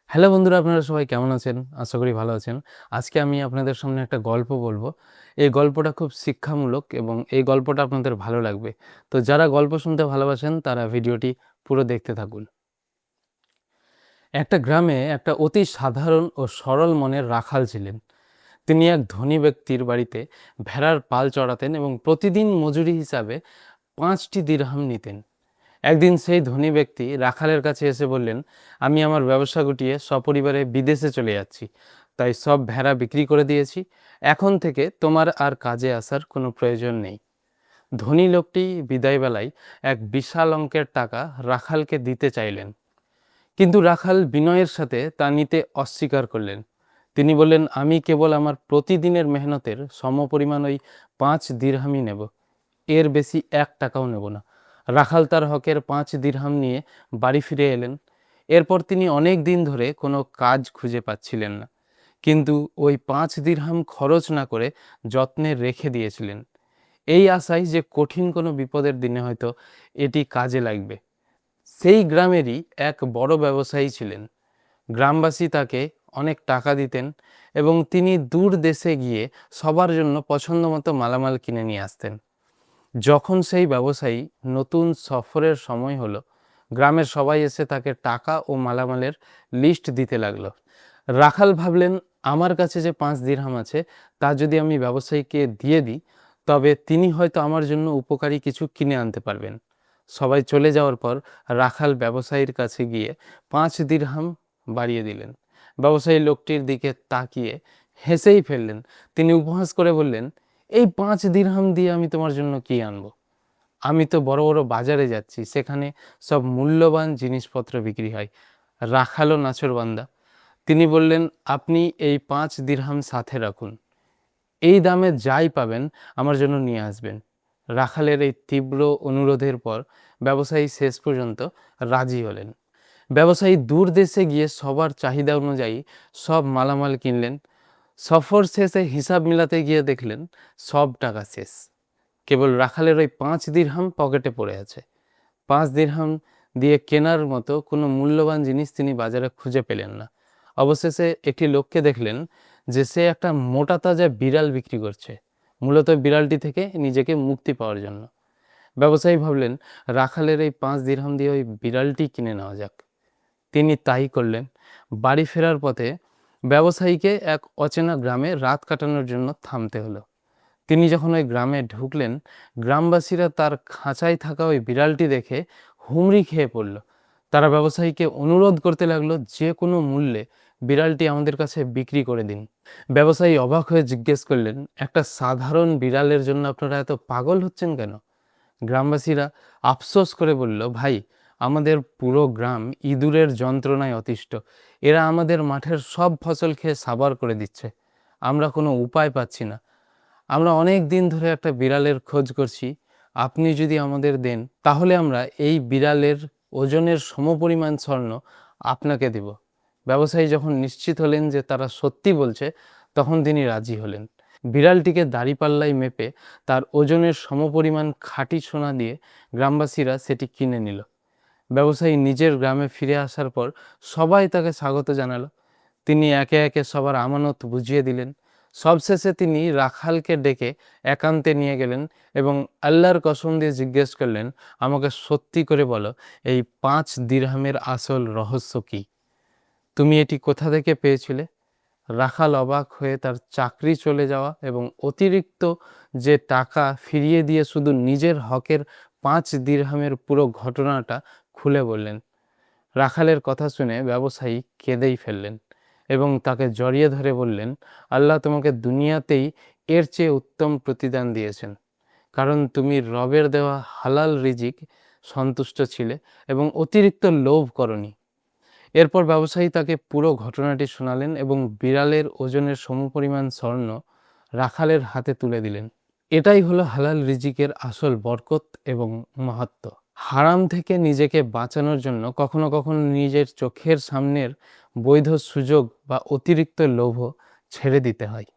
Hello বন্ধুরা, আপনারা সবাই কেমন আছেন? আশা করি ভালো আছেন। আজকে আমি আপনাদের সামনে একটা গল্প বলবো। এই গল্পটা খুব শিক্ষামূলক এবং এই গল্পটা আপনাদের ভালো লাগবে। তো যারা গল্প শুনতে ভালোবাসেন তারা ভিডিওটি পুরো দেখতে থাকুন। একটা গ্রামে একটা অতি সাধারণ ও সরল মনের রাখাল ছিলেন। তিনি এক ধনী ব্যক্তির বাড়িতে ভেড়ার পাল চড়াতেন এবং প্রতিদিন মজুরি হিসাবে ৫টি দিরহাম নিতেন। একদিন সেই ধনী ব্যক্তি রাখালের কাছে এসে বললেন, আমি আমার ব্যবসা গুটিয়ে সপরিবারে বিদেশে চলে যাচ্ছি, তাই সব ভেড়া বিক্রি করে দিয়েছি। এখন থেকে তোমার আর কাজে আসার কোনো প্রয়োজন নেই। ধনী লোকটি বিদায়বেলায় এক বিশাল অঙ্কের টাকা রাখালকে দিতে চাইলেন, কিন্তু রাখাল বিনয়ের সাথে তা নিতে অস্বীকার করলেন। তিনি বললেন, আমি কেবল আমার প্রতিদিনের মেহনতের সমপরিমাণ ওই ৫ দিরহামই নেব, এর বেশি ১ টাকাও নেব না। রাখাল তার হকের ৫ দিরহাম নিয়ে বাড়ি ফিরে এলেন। এরপর তিনি অনেক দিন ধরে কোনো কাজ খুঁজে পাচ্ছিলেন না, কিন্তু ওই ৫ দিরহাম খরচ না করে যত্নে রেখে দিয়েছিলেন, এই আশায় যে কঠিন কোনো বিপদের দিনে হয়তো এটি কাজে লাগবে। সেই গ্রামেরই এক বড় ব্যবসায়ী ছিলেন। গ্রামবাসী তাকে অনেক টাকা দিতেন এবং তিনি দূর দেশে গিয়ে সবার জন্য পছন্দ মতো মালামাল কিনে নিয়ে আসতেন। যখন সেই ব্যবসায়ী নতুন সফরের সময় হলো, গ্রামের সবাই এসে তাকে টাকা ও মালামালের লিস্ট দিতে লাগলো। রাখাল ভাবলেন, আমার কাছে যে ৫ দিরহাম আছে তা যদি আমি ব্যবসায়ীকে দিয়ে দিই, তবে তিনি হয়তো আমার জন্য উপকারী কিছু কিনে আনতে পারবেন। সবাই চলে যাওয়ার পর রাখাল ব্যবসায়ীর কাছে গিয়ে ৫ দিরহাম বাড়িয়ে দিলেন। ব্যবসায়ী লোকটির দিকে তাকিয়ে হেসেই ফেললেন। তিনি উপহাস করে বললেন, এই ৫ দিরহাম দিয়ে আমি তোমার জন্য কি আনবো? আমি তো বড় বড় বাজারে যাচ্ছি, সেখানে সব মূল্যবান জিনিসপত্র বিক্রি হয়। রাখালও নাছোড়বান্দা। তিনি বললেন, আপনি এই ৫ দিরহাম সাথে রাখুন, এই দামে যাই পাবেন আমার জন্য নিয়ে আসবেন। রাখালের এই তীব্র অনুরোধের পর ব্যবসায়ী শেষ পর্যন্ত রাজি হলেন। ব্যবসায়ী দূর দেশে গিয়ে সবার চাহিদা অনুযায়ী সব মালামাল কিনলেন। সফর শেষে হিসাব মিলাতে গিয়ে দেখলেন সব টাকা শেষ, কেবল রাখালের ওই ৫ দিরহাম পকেটে পড়ে আছে। ৫ দিরহাম দিয়ে কেনার মতো কোনো মূল্যবান জিনিস তিনি বাজারে খুঁজে পেলেন না। অবশেষে একটি লোককে দেখলেন যে সে একটা মোটা তাজা বিড়াল বিক্রি করছে, মূলত বিড়ালটি থেকে নিজেকে মুক্তি পাওয়ার জন্য। ব্যবসায়ী ভাবলেন, রাখালের এই ৫ দিরহাম দিয়ে ওই বিড়ালটি কিনে নেওয়া যাক। তিনি তাই করলেন। বাড়ি ফেরার পথে ব্যবসায়ীকে এক অচেনা গ্রামে রাত কাটানোর জন্য থামতে হলো। তিনি যখন ওই গ্রামে ঢুকলেন, গ্রামবাসীরা তার খাঁচায় থাকা ওই বিড়ালটি দেখে হুমড়ি খেয়ে পড়ল। তারা ব্যবসায়ীকে অনুরোধ করতে লাগলো, যে কোনো মূল্যে বিড়ালটি আমাদের কাছে বিক্রি করে দিন। ব্যবসায়ী অবাক হয়ে জিজ্ঞেস করলেন, একটা সাধারণ বিড়ালের জন্য আপনারা এত পাগল হচ্ছেন কেন? গ্রামবাসীরা আফসোস করে বলল, ভাই, আমাদের পুরো গ্রাম ইঁদুরের যন্ত্রণায় অতিষ্ঠ। এরা আমাদের মাঠের সব ফসল খেয়ে সাবার করে দিচ্ছে। আমরা কোনো উপায় পাচ্ছি না। আমরা অনেক দিন ধরে একটা বিড়ালের খোঁজ করছি। আপনি যদি আমাদের দেন, তাহলে আমরা এই বিড়ালের ওজনের সমপরিমাণ স্বর্ণ আপনাকে দেব। ব্যবসায়ী যখন নিশ্চিত হলেন যে তারা সত্যি বলছে, তখন তিনি রাজি হলেন। বিড়ালটিকে দাঁড়িপাল্লায় মেপে তার ওজনের সমপরিমাণ খাঁটি সোনা দিয়ে গ্রামবাসীরা সেটি কিনে নিল। ব্যবসায়ী নিজের গ্রামে ফিরে আসার পর সবাই তাকে স্বাগত জানালো। তিনি একে একে সবার আমানত বুঝিয়ে দিলেন। সবশেষে তিনি রাখালকে ডেকে একান্তে নিয়ে গেলেন এবং আল্লাহর কসম দিয়ে জিজ্ঞেস করলেন, আমাকে সত্যি করে বলো, এই ৫ দিরহামের আসল রহস্য কি? তুমি এটি কোথা থেকে পেয়েছিলে? রাখাল অবাক হয়ে তার চাকরি চলে যাওয়া এবং অতিরিক্ত যে টাকা ফিরিয়ে দিয়ে শুধু নিজের হকের ৫ দিরহামের পুরো ঘটনাটা খুলে বললেন। রাখালের কথা শুনে ব্যবসায়ী কেঁদেই ফেললেন এবং তাকে জড়িয়ে ধরে বললেন, আল্লাহ তোমাকে দুনিয়াতেই এর চেয়ে উত্তম প্রতিদান দিয়েছেন, কারণ তুমি রবের দেওয়া হালাল রিজিক সন্তুষ্ট ছিলে এবং অতিরিক্ত লোভ করনি। এরপর ব্যবসায়ী তাকে পুরো ঘটনাটি শোনালেন এবং বিড়ালের ওজনের সমপরিমাণ স্বর্ণ রাখালের হাতে তুলে দিলেন। এটাই হলো হালাল রিজিকের আসল বরকত এবং মাহাত্ম্য। হারাম থেকে নিজেকে বাঁচানোর জন্য কখনো কখনো নিজের চোখের সামনের বৈধ সুযোগ বা অতিরিক্ত লোভ ছেড়ে দিতে হয়।